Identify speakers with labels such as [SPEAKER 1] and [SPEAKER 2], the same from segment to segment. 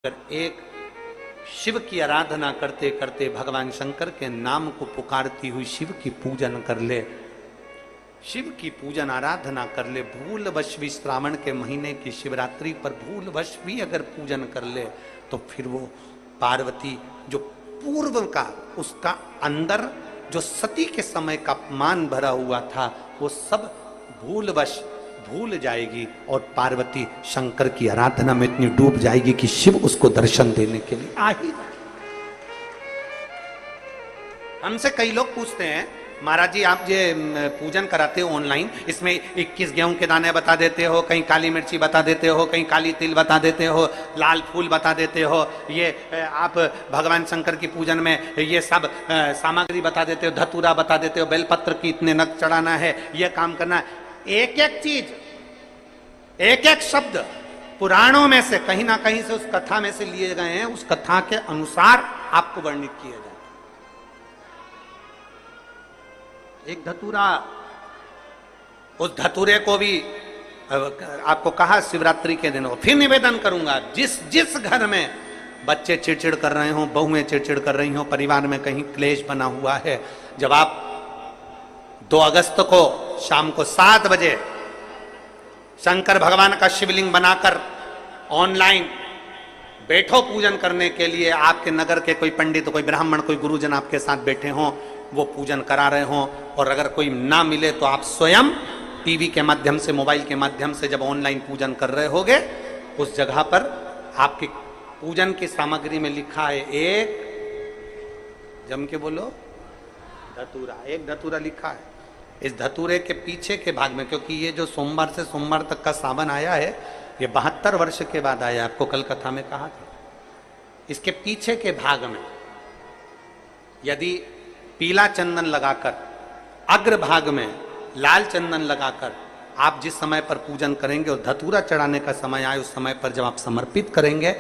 [SPEAKER 1] अगर एक शिव की आराधना करते करते भगवान शंकर के नाम को पुकारती हुई शिव की पूजन कर ले, शिव की पूजन आराधना कर ले, भूलवश भी श्रावण के महीने की शिवरात्रि पर भूलवश भी अगर पूजन कर ले तो फिर वो पार्वती जो पूर्व का उसका अंदर जो सती के समय का अपमान भरा हुआ था वो सब भूलवश भूल जाएगी और पार्वती शंकर की आराधना में इतनी डूब जाएगी कि शिव उसको दर्शन देने के लिए आ ही। हमसे कई लोग पूछते हैं, महाराज जी आप ये पूजन कराते हो ऑनलाइन, इसमें 21 गेहूं के दाने बता देते हो, कहीं काली मिर्ची बता देते हो, कहीं काली तिल बता देते हो, लाल फूल बता देते हो, ये आप भगवान शंकर की पूजन में ये सब सामग्री बता देते हो, धतूरा बता देते हो, बेलपत्र की इतने नग चढ़ाना है, ये काम करना है। एक एक चीज, एक एक शब्द पुराणों में से कहीं ना कहीं से उस कथा में से लिए गए हैं, उस कथा के अनुसार आपको वर्णित किया जाए। एक धतूरा, उस धतूरे को भी आपको कहा शिवरात्रि के दिन हो। फिर निवेदन करूंगा, जिस जिस घर में बच्चे चिड़चिड़ कर रहे हो, बहुएं चिड़चिड़ कर रही हो, परिवार में कहीं क्लेश बना हुआ है, जब आप 2 अगस्त को शाम को 7 बजे शंकर भगवान का शिवलिंग बनाकर ऑनलाइन बैठो पूजन करने के लिए, आपके नगर के कोई पंडित, कोई ब्राह्मण, कोई गुरुजन आपके साथ बैठे हों, वो पूजन करा रहे हों, और अगर कोई ना मिले तो आप स्वयं टीवी के माध्यम से, मोबाइल के माध्यम से जब ऑनलाइन पूजन कर रहे होगे, उस जगह पर आपकी पूजन की सामग्री में लिखा है एक, जम के बोलो, धतूरा, एक धतूरा लिखा है। इस धतूरे के पीछे के भाग में, क्योंकि ये जो सोमवार से सोमवार तक का सावन आया है, ये 72 वर्ष के बाद आया, आपको कल कथा में कहा था। इसके पीछे के भाग में यदि पीला चंदन लगाकर, अग्र भाग में लाल चंदन लगाकर आप जिस समय पर पूजन करेंगे और धतूरा चढ़ाने का समय आए, उस समय पर जब आप समर्पित करेंगे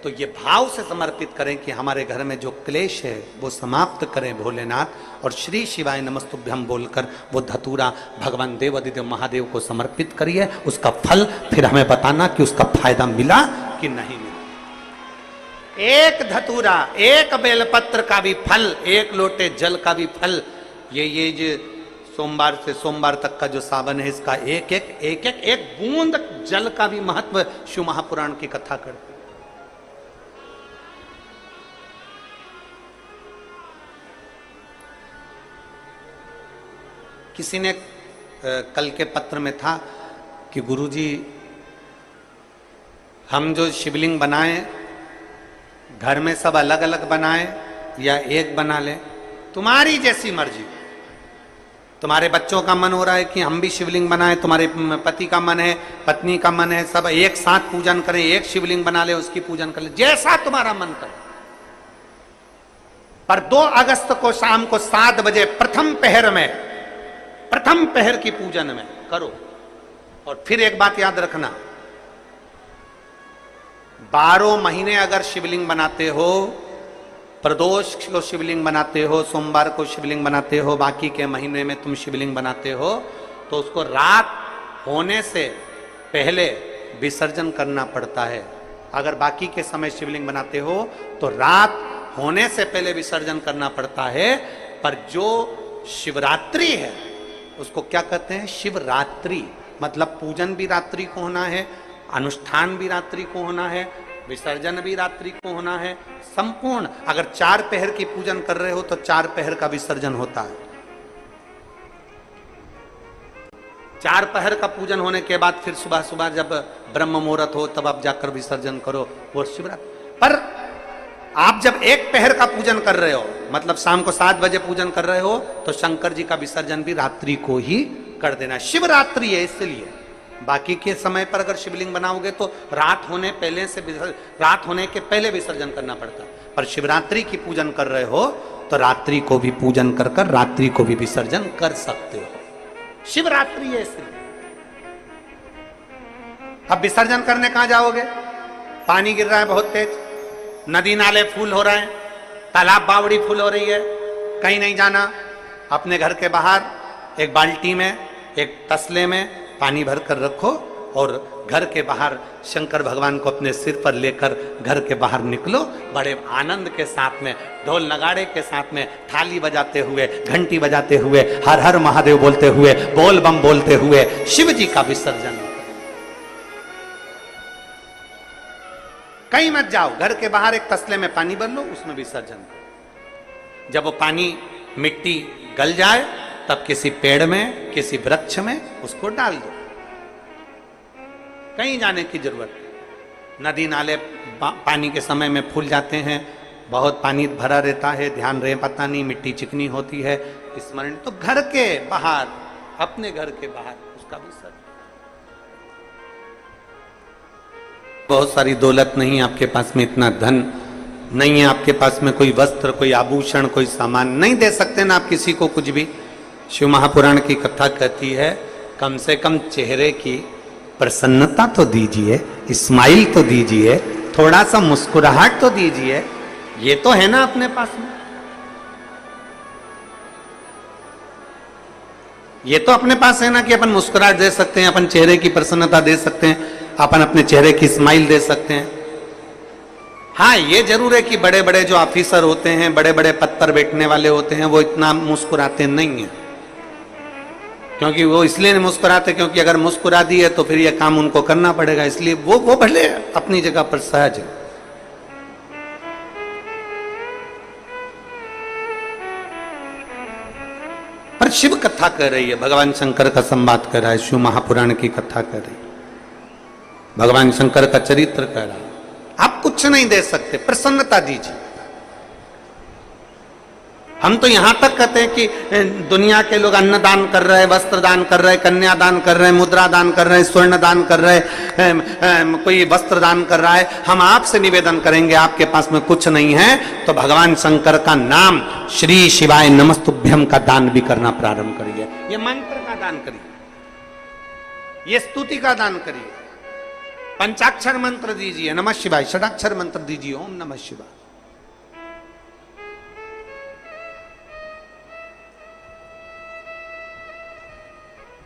[SPEAKER 1] तो ये भाव से समर्पित करें कि हमारे घर में जो क्लेश है वो समाप्त करें भोलेनाथ, और श्री शिवाय नमस्तुभ्यम बोलकर वो धतूरा भगवान देवादिदेव महादेव को समर्पित करिए। उसका फल फिर हमें बताना कि उसका फायदा मिला कि नहीं मिला। एक धतूरा, एक बेलपत्र का भी फल, एक लोटे जल का भी फल, ये जो सोमवार से सोमवार तक का जो सावन है, इसका एक बूंद जल का भी महत्व शिव महापुराण की कथा करते। किसी ने कल के पत्र में था कि गुरुजी हम जो शिवलिंग बनाएं घर में सब अलग अलग बनाएं या एक बना लें, तुम्हारी जैसी मर्जी। तुम्हारे बच्चों का मन हो रहा है कि हम भी शिवलिंग बनाएं, तुम्हारे पति का मन है, पत्नी का मन है, सब एक साथ पूजन करें, एक शिवलिंग बना ले, उसकी पूजन कर ले, जैसा तुम्हारा मन करे। पर 2 अगस्त को शाम को 7 बजे प्रथम पहर की पूजन में करो। और फिर एक बात याद रखना, 12 महीने अगर शिवलिंग बनाते हो, प्रदोष को शिवलिंग बनाते हो, सोमवार को शिवलिंग बनाते हो, बाकी के महीने में तुम शिवलिंग बनाते हो, तो उसको रात होने से पहले विसर्जन करना पड़ता है। अगर बाकी के समय शिवलिंग बनाते हो तो रात होने से पहले विसर्जन करना पड़ता है। पर जो शिवरात्रि है उसको क्या कहते हैं? शिवरात्रि, मतलब पूजन भी रात्रि को होना है, अनुष्ठान भी रात्रि को होना है, विसर्जन भी रात्रि को होना है, संपूर्ण। अगर 4 पहर की पूजन कर रहे हो तो 4 पहर का विसर्जन होता है। 4 पहर का पूजन होने के बाद फिर सुबह सुबह जब ब्रह्म मुहूर्त हो तब आप जाकर विसर्जन करो, वो शिवरात्रि। पर आप जब 1 पहर का पूजन कर रहे हो, मतलब शाम को 7 बजे पूजन कर रहे हो, तो शंकर जी का विसर्जन भी रात्रि को ही कर देना। शिवरात्रि है इसलिए। बाकी के समय पर अगर शिवलिंग बनाओगे तो रात होने के पहले विसर्जन करना पड़ता है। पर शिवरात्रि की पूजन कर रहे हो तो रात्रि को भी पूजन कर रात्रि को भी विसर्जन कर सकते हो। शिवरात्रि है इसलिए। अब विसर्जन करने कहां जाओगे? पानी गिर रहा है बहुत तेज, नदी नाले फूल हो रहे हैं, तालाब बावड़ी फूल हो रही है, कहीं नहीं जाना। अपने घर के बाहर एक बाल्टी में, एक तसले में पानी भर कर रखो और घर के बाहर शंकर भगवान को अपने सिर पर लेकर घर के बाहर निकलो, बड़े आनंद के साथ में, ढोल नगाड़े के साथ में, थाली बजाते हुए, घंटी बजाते हुए, हर हर महादेव बोलते हुए, बोल बम बोलते हुए शिव जी का विसर्जन। कहीं मत जाओ, घर के बाहर एक तसले में पानी भर लो, उसमें विसर्जन करो। जब वो पानी मिट्टी गल जाए तब किसी पेड़ में, किसी वृक्ष में उसको डाल दो। कहीं जाने की जरूरत नहीं। नदी नाले पानी के समय में फूल जाते हैं, बहुत पानी भरा रहता है, ध्यान रहे पता नहीं, मिट्टी चिकनी होती है, स्मरण। तो घर के बाहर, अपने घर के बाहर उसका विसर्जन। बहुत सारी दौलत नहीं है आपके पास में, इतना धन नहीं है आपके पास में, कोई वस्त्र, कोई आभूषण, कोई सामान नहीं दे सकते ना आप किसी को कुछ भी। शिव महापुराण की कथा कहती है कम से कम चेहरे की प्रसन्नता तो दीजिए, स्माइल तो दीजिए, थोड़ा सा मुस्कुराहट तो दीजिए। ये तो है ना अपने पास में, ये तो अपने पास है ना कि अपन मुस्कुराहट दे सकते हैं, अपन चेहरे की प्रसन्नता दे सकते हैं, अपन अपने चेहरे की स्माइल दे सकते हैं। हाँ, ये जरूर है कि बड़े बड़े जो ऑफिसर होते हैं, बड़े बड़े पद पर बैठने वाले होते हैं, वो इतना मुस्कुराते नहीं हैं। क्योंकि वो इसलिए नहीं मुस्कुराते क्योंकि अगर मुस्कुरा दिए तो फिर ये काम उनको करना पड़ेगा, इसलिए वो भले अपनी जगह पर सहज है। पर शिव कथा कर रही है, भगवान शंकर का संवाद कर रहा है, शिव महापुराण की कथा कर रही है, भगवान शंकर का चरित्र कर रहा है। आप कुछ नहीं दे सकते, प्रसन्नता दीजिए। हम तो यहां तक कहते हैं कि दुनिया के लोग अन्न दान कर रहे हैं, वस्त्र दान कर रहे हैं, कन्या दान कर रहे हैं, मुद्रा दान कर रहे हैं, स्वर्ण दान कर रहे हैं, कोई वस्त्र दान कर रहा है। हम आपसे निवेदन करेंगे, आपके पास में कुछ नहीं है तो भगवान शंकर का नाम श्री शिवाय नमस्तुभ्यम का दान भी करना प्रारंभ करिए। ये मंत्र का दान करिए, ये स्तुति का दान करिए, पंचाक्षर मंत्र दीजिए, नमः शिवाय, षडाक्षर मंत्र दीजिए, ओम नमः शिवाय।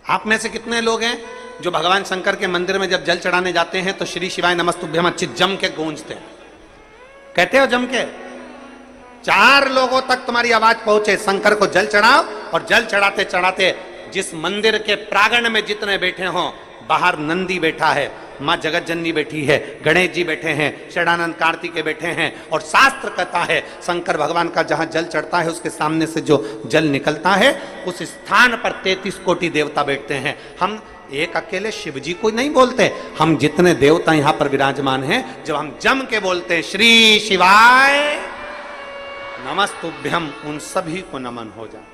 [SPEAKER 1] आप में से कितने लोग हैं जो भगवान शंकर के मंदिर में जब जल चढ़ाने जाते हैं तो श्री शिवाय नमस्तुभ्यम अच्छी जम के गूंजते हैं? कहते हो जम के? 4 लोगों तक तुम्हारी आवाज पहुंचे, शंकर को जल चढ़ाओ, और जल चढ़ाते चढ़ाते जिस मंदिर के प्रांगण में जितने बैठे हों, बाहर नंदी बैठा है, मां जगत जननी बैठी है, गणेश जी बैठे हैं, षडानंद कार्तिकेय बैठे हैं, और शास्त्र कहता है शंकर भगवान का जहां जल चढ़ता है उसके सामने से जो जल निकलता है उस स्थान पर 33 कोटि देवता बैठते हैं। हम एक अकेले शिव जी को नहीं बोलते, हम जितने देवता यहां पर विराजमान हैं, जब हम जम के बोलते हैं श्री शिवाय नमस्तुभ्यम, उन सभी को नमन हो जाए,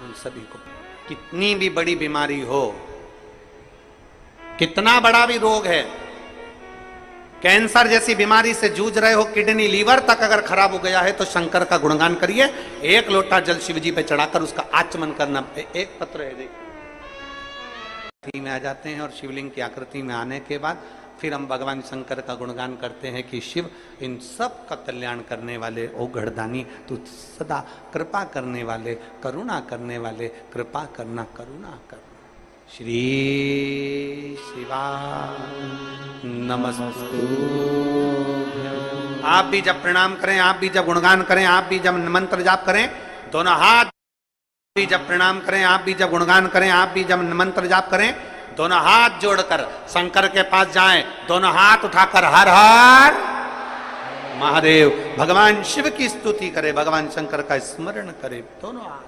[SPEAKER 1] उन सभी को। कितनी भी बड़ी बीमारी हो, कितना बड़ा भी रोग है, कैंसर जैसी बीमारी से जूझ रहे हो, किडनी लीवर तक अगर खराब हो गया है तो शंकर का गुणगान करिए। 1 लोटा जल शिव जी पे चढ़ाकर उसका आचमन करना। एक पत्र है देखिए, में आ जाते हैं और शिवलिंग की आकृति में आने के बाद फिर हम भगवान शंकर का गुणगान करते हैं कि शिव इन सब का कल्याण करने वाले, ओ गढ़दानी तू सदा कृपा करने वाले, करुणा करने वाले, कृपा करना, करुणा करना। श्री शिवा नमस्तु। आप भी जब प्रणाम करें, आप भी जब गुणगान करें, आप भी जब मंत्र जाप करें, दोनों हाथ भी जब प्रणाम करें, आप भी जब गुणगान करें, आप भी जब मंत्र जाप करें, दोनों हाथ जोड़कर शंकर के पास जाएं, दोनों हाथ उठाकर हर हर महादेव, भगवान शिव की स्तुति करे, भगवान शंकर का स्मरण करे, दोनों हाथ।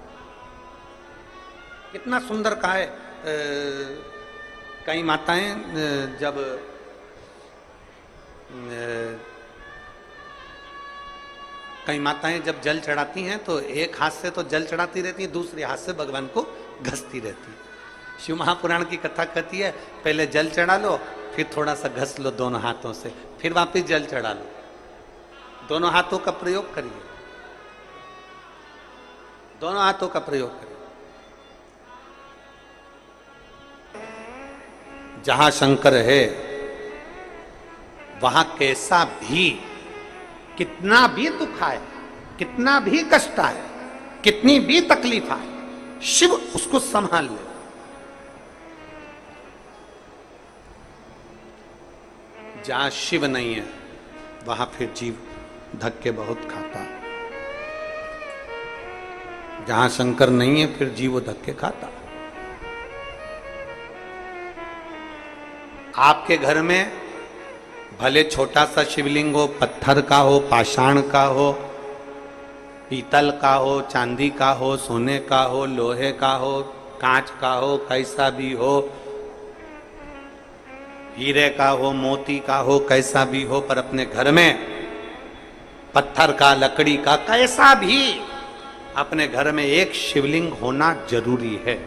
[SPEAKER 1] कितना सुंदर कहा है। कई माताएं जब कई माताएं जब जल चढ़ाती हैं तो एक हाथ से तो जल चढ़ाती रहती हैं, दूसरे हाथ से भगवान को घसती रहती है। शिव महापुराण की कथा कहती है पहले जल चढ़ा लो, फिर थोड़ा सा घस लो दोनों हाथों से, फिर वापस जल चढ़ा लो। दोनों हाथों का प्रयोग करिए, दोनों हाथों का प्रयोग करिए। जहां शंकर है वहां कैसा भी, कितना भी दुख आए, कितना भी कष्ट आए, कितनी भी तकलीफ आए, शिव उसको संभाल ले। जहां शिव नहीं है वहां फिर जीव धक्के बहुत खाता है। जहां शंकर नहीं है फिर जीव धक्के खाता। आपके घर में भले छोटा सा शिवलिंग हो, पत्थर का हो, पाषाण का हो, पीतल का हो, चांदी का हो, सोने का हो, लोहे का हो, कांच का हो, कैसा भी हो, हीरे का हो, मोती का हो, कैसा भी हो, पर अपने घर में पत्थर का, लकड़ी का, कैसा भी अपने घर में एक शिवलिंग होना जरूरी है।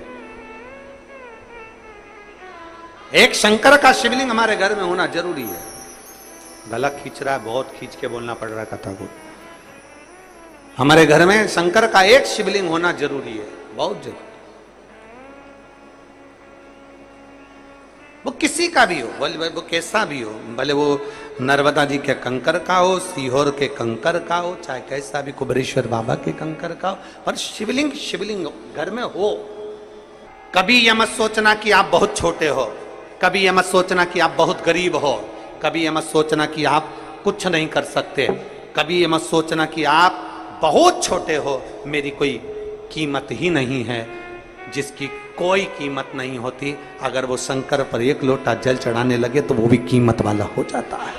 [SPEAKER 1] एक शंकर का शिवलिंग हमारे घर में होना जरूरी है। गला खींच रहा है, बहुत खींच के बोलना पड़ रहा है कथा को। हमारे घर में शंकर का एक शिवलिंग होना जरूरी है, बहुत जरूरी। वो किसी का भी हो, भले वो कैसा भी हो, भले वो नर्मदा जी के कंकर का हो, सीहोर के कंकर का हो, चाहे कैसा भी कुबरेश्वर बाबा के कंकर का हो, पर शिवलिंग शिवलिंग घर में हो। कभी यह मत सोचना कि आप बहुत छोटे हो, कभी यह मत सोचना कि आप बहुत गरीब हो, कभी यह मत सोचना कि आप कुछ नहीं कर सकते, कभी यह मत सोचना कि आप बहुत छोटे हो, मेरी कोई कीमत ही नहीं है। जिसकी कोई कीमत नहीं होती, अगर वो शंकर पर एक लोटा जल चढ़ाने लगे तो वो भी कीमत वाला हो जाता है।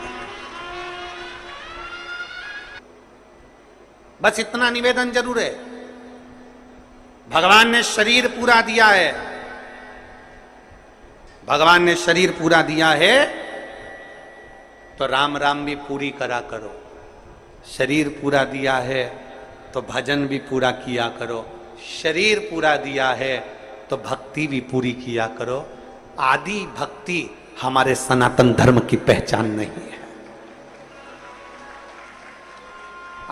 [SPEAKER 1] बस इतना निवेदन जरूर है। भगवान ने शरीर पूरा दिया है, भगवान ने शरीर पूरा दिया है तो राम राम भी पूरी करा करो। शरीर पूरा दिया है तो भजन भी पूरा किया करो। शरीर पूरा दिया है तो भक्ति भी पूरी किया करो। आदि भक्ति हमारे सनातन धर्म की पहचान नहीं है।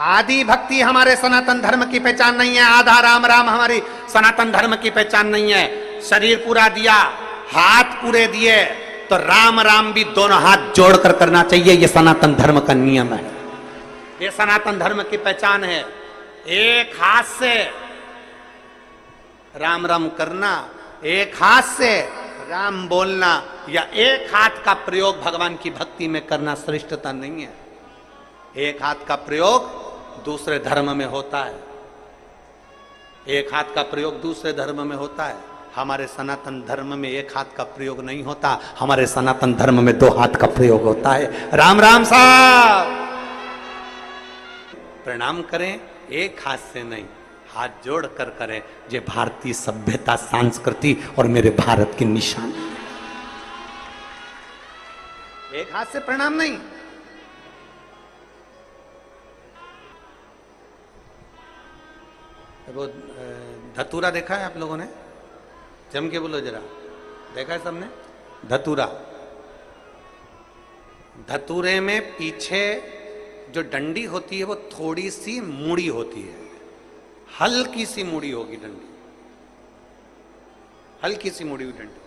[SPEAKER 1] आदि भक्ति हमारे सनातन धर्म की पहचान नहीं है। आधा राम राम हमारी सनातन धर्म की पहचान नहीं है। शरीर पूरा दिया, हाथ पूरे दिए तो राम राम भी दोनों हाथ जोड़कर करना चाहिए। यह सनातन धर्म का नियम है, यह सनातन धर्म की पहचान है। एक हाथ से राम राम करना, एक हाथ से राम बोलना या एक हाथ का प्रयोग भगवान की भक्ति में करना श्रेष्ठता नहीं है। एक हाथ का प्रयोग दूसरे धर्म में होता है, एक हाथ का प्रयोग दूसरे धर्म में होता है। हमारे सनातन धर्म में एक हाथ का प्रयोग नहीं होता, हमारे सनातन धर्म में दो हाथ का प्रयोग होता है। राम राम साहब, प्रणाम करें एक हाथ से नहीं, हाथ जोड़ कर करें। ये भारतीय सभ्यता, संस्कृति और मेरे भारत की निशानी। एक हाथ से प्रणाम नहीं। वो धतूरा देखा है आप लोगों ने? जम के बोलो जरा, देखा है सबने? धतूरा, धतूरे में पीछे जो डंडी होती है वो थोड़ी सी मुड़ी होती है, हल्की सी मुड़ी होगी डंडी, हल्की सी मुड़ी हुई डंडी।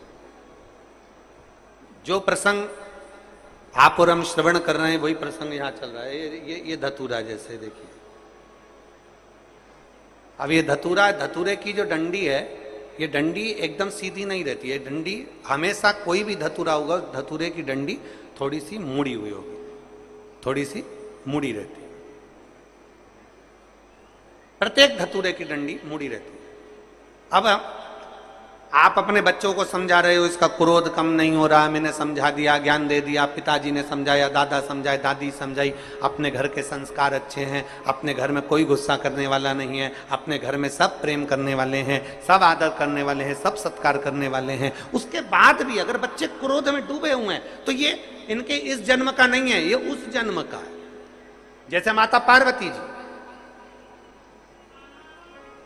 [SPEAKER 1] जो प्रसंग आप और हम श्रवण कर रहे हैं वही प्रसंग यहां चल रहा है। ये धतूरा जैसे देखिए, अब ये धतूरा, धतूरे की जो डंडी है, ये डंडी एकदम सीधी नहीं रहती है। डंडी हमेशा, कोई भी धतूरा होगा, धतूरे की डंडी थोड़ी सी मुड़ी हुई होगी, थोड़ी सी मुड़ी रहती है। प्रत्येक धतूरे की डंडी मुड़ी रहती है। अब आप अपने बच्चों को समझा रहे हो, इसका क्रोध कम नहीं हो रहा, मैंने समझा दिया, ज्ञान दे दिया, पिताजी ने समझाया, दादा समझाए, दादी समझाई, अपने घर के संस्कार अच्छे हैं, अपने घर में कोई गुस्सा करने वाला नहीं है, अपने घर में सब प्रेम करने वाले हैं, सब आदर करने वाले हैं, सब सत्कार करने वाले हैं। उसके बाद भी अगर बच्चे क्रोध में डूबे हुए हैं तो ये इनके इस जन्म का नहीं है, ये उस जन्म का है। जैसे माता पार्वती जी,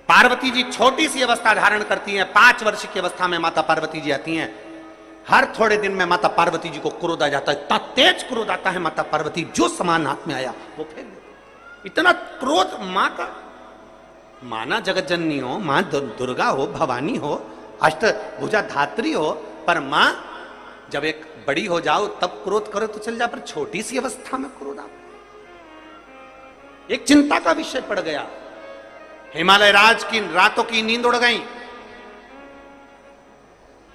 [SPEAKER 1] पार्वती जी छोटी सी अवस्था धारण करती हैं, 5 वर्ष की अवस्था में माता पार्वती जी आती हैं। हर थोड़े दिन में माता पार्वती जी को क्रोध आ जाता है, इतना तेज क्रोध आता है माता पार्वती, जो सामान हाथ में आया वो फेंक देती। इतना क्रोध मां का। मां ना जगत जननी हो, मां दुर्गा हो, भवानी हो, अष्टभुजा धात्री हो, पर मां जब एक बड़ी हो जाओ तब क्रोध करो तो चल जा, पर छोटी सी अवस्था में क्रोध आ, एक चिंता का विषय पड़ गया। हिमालय राज की रातों की नींद उड़ गई,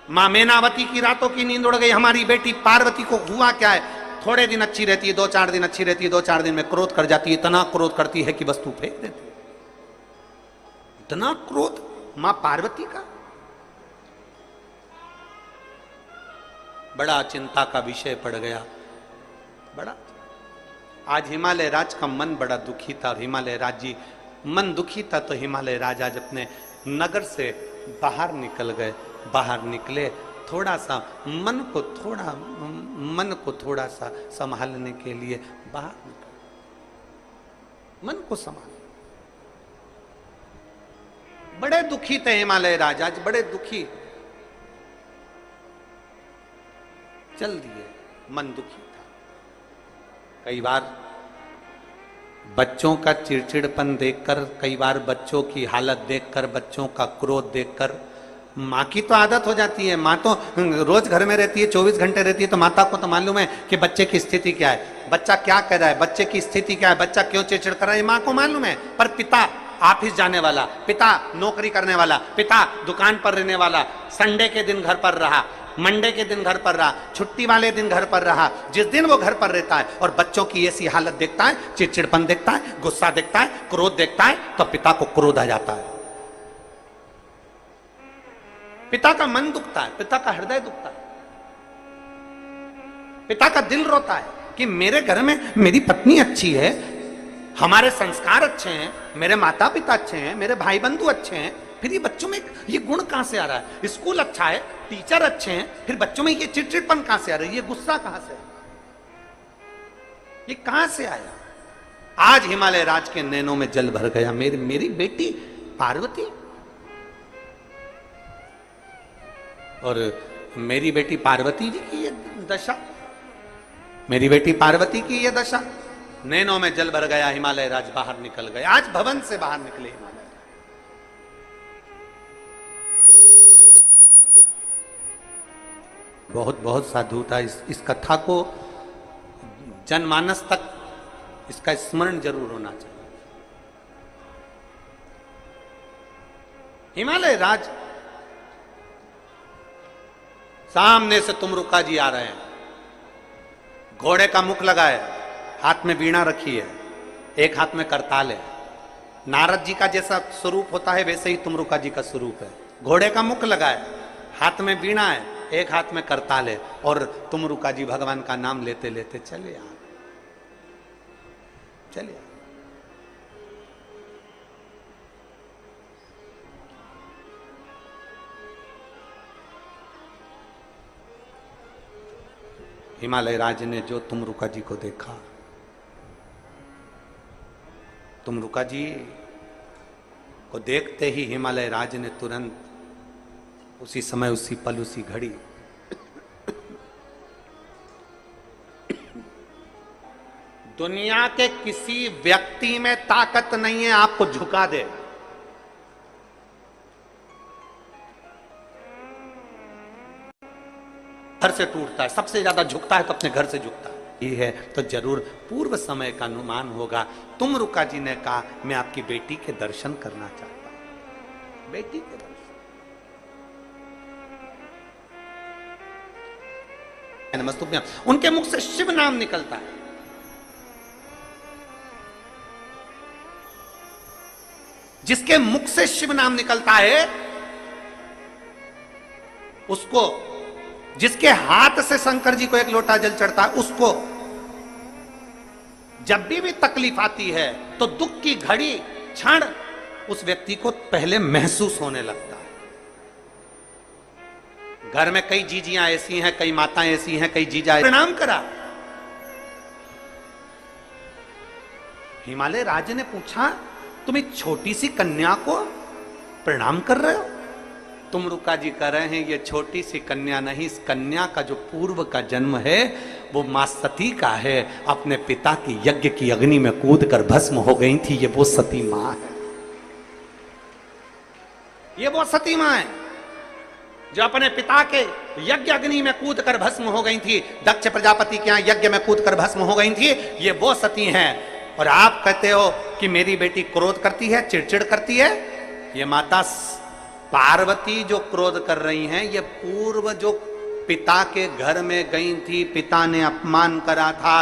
[SPEAKER 1] मां मैनावती की रातों की नींद उड़ गई। हमारी बेटी पार्वती को हुआ क्या है? थोड़े दिन अच्छी रहती है, 2-4 दिन अच्छी रहती है, 2-4 दिन में क्रोध कर जाती है, इतना क्रोध करती है कि वस्तु फेंक देती है। इतना क्रोध मां पार्वती का। बड़ा चिंता का विषय पड़ गया। बड़ा आज हिमालय राज का मन बड़ा दुखी था। और हिमालय राज जी मन दुखी था तो हिमालय राज आज अपने नगर से बाहर निकल गए। बाहर निकले, थोड़ा सा मन को थोड़ा सा संभालने के लिए बाहर निकले, मन को संभाल। बड़े दुखी थे हिमालय राज, आज बड़े दुखी चल दिए, मन दुखी था। कई बार बच्चों का चिड़चिड़पन देखकर, कई बार बच्चों की हालत देखकर, बच्चों का क्रोध देखकर माँ की तो आदत हो जाती है। माँ तो रोज घर में रहती है, 24 घंटे रहती है, तो माता को तो मालूम है कि बच्चे की स्थिति क्या है, बच्चा क्या कर रहा है, बच्चे की स्थिति क्या है, बच्चा क्यों चिड़चिड़ कर रहा है, माँ को मालूम है। पर पिता ऑफिस जाने वाला, पिता नौकरी करने वाला, पिता दुकान पर रहने वाला, संडे के दिन घर पर रहा, मंडे के दिन घर पर रहा, छुट्टी वाले दिन घर पर रहा, जिस दिन वो घर पर रहता है और बच्चों की ऐसी हालत देखता है, चिड़चिड़पन देखता है, गुस्सा देखता है, क्रोध देखता है, तो पिता को क्रोध आ जाता है। पिता का मन दुखता है, पिता का हृदय दुखता है, पिता का दिल रोता है कि मेरे घर में मेरी पत्नी अच्छी है, हमारे संस्कार अच्छे हैं, मेरे माता पिता अच्छे हैं, मेरे भाई बंधु अच्छे हैं, फिर ये बच्चों में ये गुण कहां से आ रहा है? स्कूल अच्छा है, टीचर अच्छे हैं, फिर बच्चों में ये चिड़चिड़पन कहां से आ रहा है? ये गुस्सा कहां से, ये कहां से आया? आज हिमालय राज के नैनों में जल भर गया। मेरी बेटी पार्वती, और मेरी बेटी पार्वती जी की ये दशा, मेरी बेटी पार्वती की ये दशा। नैनों में जल भर गया। हिमालय राज बाहर निकल गए। आज भवन से बाहर निकले हिमालय। बहुत बहुत साधु था। इस कथा को जनमानस तक इसका स्मरण जरूर होना चाहिए। हिमालय राज, सामने से तुमरुका जी आ रहे हैं, घोड़े का मुख लगा है, हाथ में वीणा रखी है, एक हाथ में करताल है। नारद जी का जैसा स्वरूप होता है वैसे ही तुमरुका जी का स्वरूप है। घोड़े का मुख लगा है, हाथ में वीणा है, एक हाथ में करताल है, और तुमरुका जी भगवान का नाम लेते लेते चले आ चले। हिमालय राज ने जो तुमरुका जी को देखा, तुमरुका जी को देखते ही हिमालय राज ने तुरंत उसी समय, उसी पल, उसी घड़ी दुनिया के किसी व्यक्ति में ताकत नहीं है आपको झुका दे। घर से टूटता है, सबसे ज्यादा झुकता है तो अपने घर से झुकता है। ये है तो जरूर पूर्व समय का अनुमान होगा। तुमरुका जी ने कहा मैं आपकी बेटी के दर्शन करना चाहता हूं। बेटी के दर्शन, नमस्तुभ्यं, उनके मुख से शिव नाम निकलता है। जिसके मुख से शिव नाम निकलता है उसको, जिसके हाथ से शंकर जी को एक लोटा जल चढ़ता है उसको जब भी तकलीफ आती है तो दुख की घड़ी, क्षण उस व्यक्ति को पहले महसूस होने लगता है। घर में कई जीजियां ऐसी हैं, कई माताएं ऐसी हैं, कई जीजा प्रणाम करा। हिमालय राज ने पूछा तुम एक छोटी सी कन्या को प्रणाम कर रहे हो? तुमरुका जी कह रहे हैं ये छोटी सी कन्या नहीं, इस कन्या का जो पूर्व का जन्म है वो मां सती का है। अपने पिता की यज्ञ की अग्नि में कूद कर भस्म हो गई थी, ये वो सती मां है। ये वो सती मां है जो अपने पिता के यज्ञ अग्नि में कूद कर भस्म हो गई थी, दक्ष प्रजापति के यहां यज्ञ में कूद कर भस्म हो गई थी। ये वो सती हैं। और आप कहते हो कि मेरी बेटी क्रोध करती है, चिड़चिड़ करती है। ये माता पार्वती जो क्रोध कर रही हैं, ये पूर्व जो पिता के घर में गई थी, पिता ने अपमान करा था,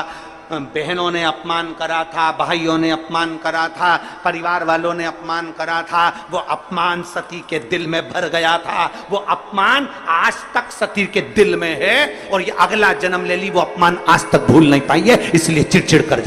[SPEAKER 1] बहनों ने अपमान करा था, भाइयों ने अपमान करा था, परिवार वालों ने अपमान करा था। वो अपमान सती के दिल में भर गया था। वो अपमान आज तक सती के दिल में है और ये अगला जन्म ले ली, वो अपमान आज तक भूल नहीं पाई है, इसलिए चिड़चिड़ कर